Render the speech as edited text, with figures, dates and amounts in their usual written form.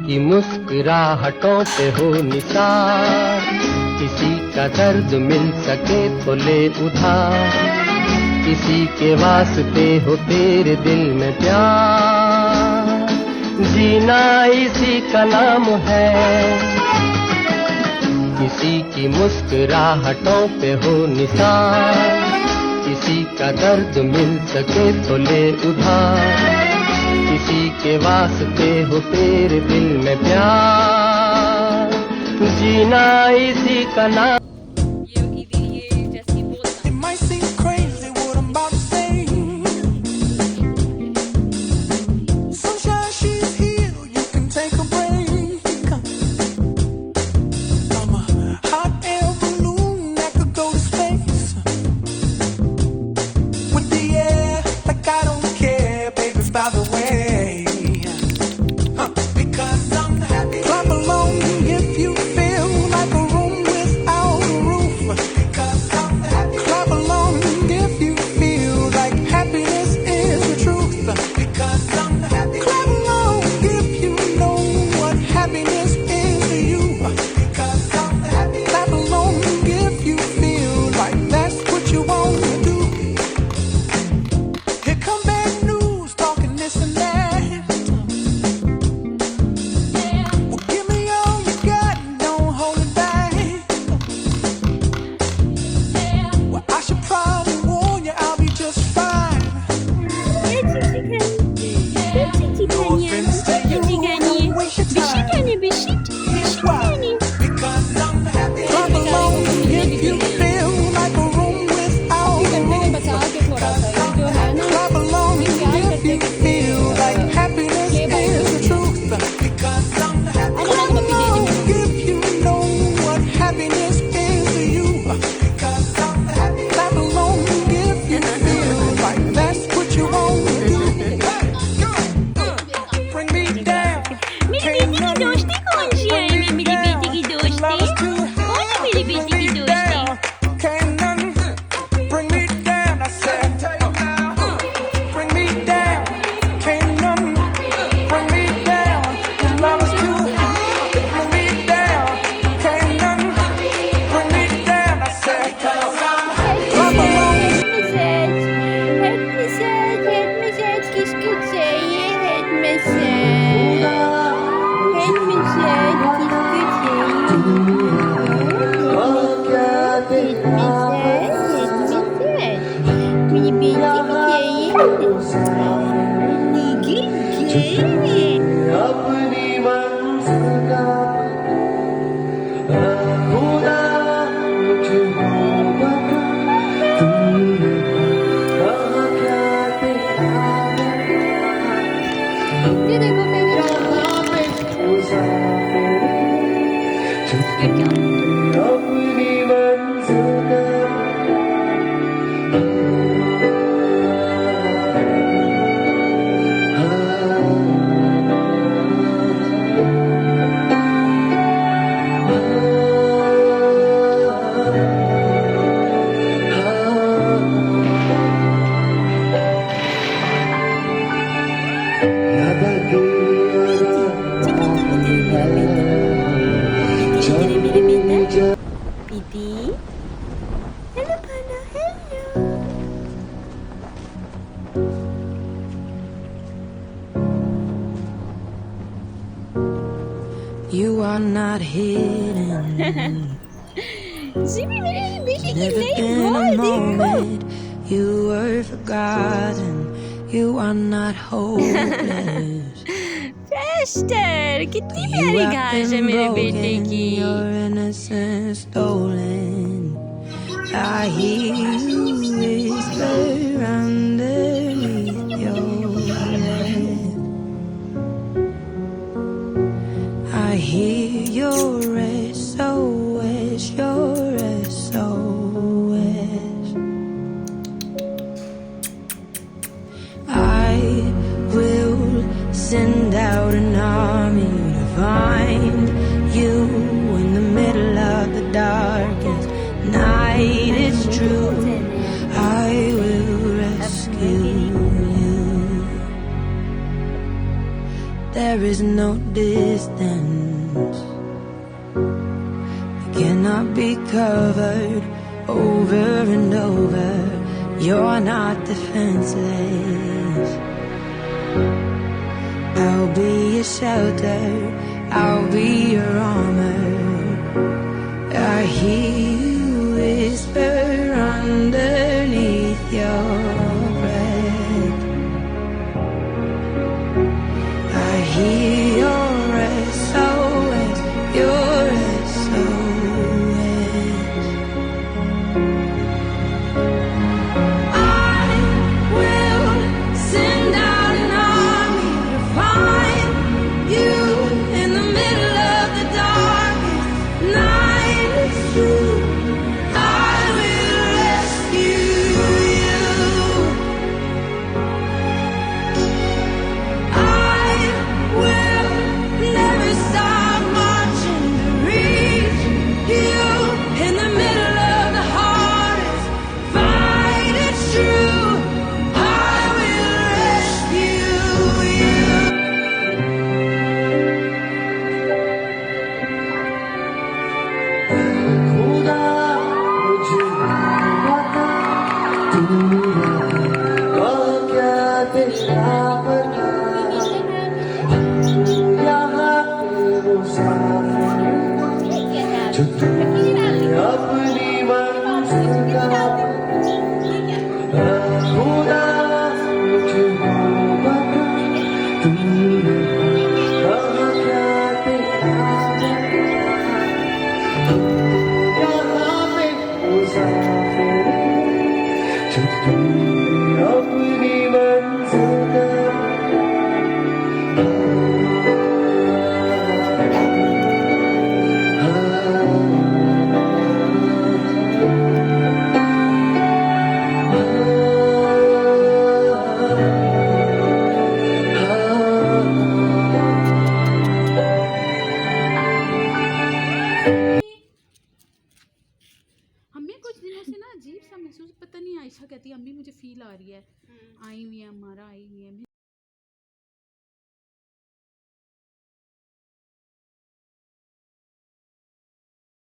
की मुस्कुराहटों पे हो निसार, किसी का दर्द मिल सके तो ले उधार, किसी के वास्ते हो तेरे दिल में प्यार, जीना इसी का नाम है। किसी की मुस्कुराहटों पे हो निसार, किसी का दर्द मिल सके तो ले उधार, किसी के वास्ते हो तेरे दिल में प्यार, जीना इसी का नाम। You are not hidden. Never been a moment you were forgotten. You are not hopeless. Chester, कितनी प्यारी घास है मेरे बेटे की। Your innocence stolen. I hear you whisper underneath your breath. I hear your SOS, your SOS. I will send out an army to find you in the middle of the darkest night. It's true, I will rescue you. There there is no distance that cannot be covered over and over. You're not defenseless. I'll be your shelter, I'll be your armor. I hear you whisper underneath your breath. I hear your SOS, your SOS. I will send out an army to find you in the middle of the darkest night. It's true. I will rescue you. I will never stop marching to reach you in the middle of the hardest fight. It's true. I will rescue you. खुदा मुझे बता तू कह क्या तेरा पता तू यहाँ पे मुसाफिर जो तू अपनी मंजिल का खुदा मुझे बता तू कह क्या तेरा यहाँ पे मुसाफिर जो तू अपनी मंजिल हमें कुछ दिनों से ना अजीब सा महसूस, पता नहीं, आयशा कहती है अम्मी मुझे फील आ रही है, आई हुई है हमारा, आई हुई है।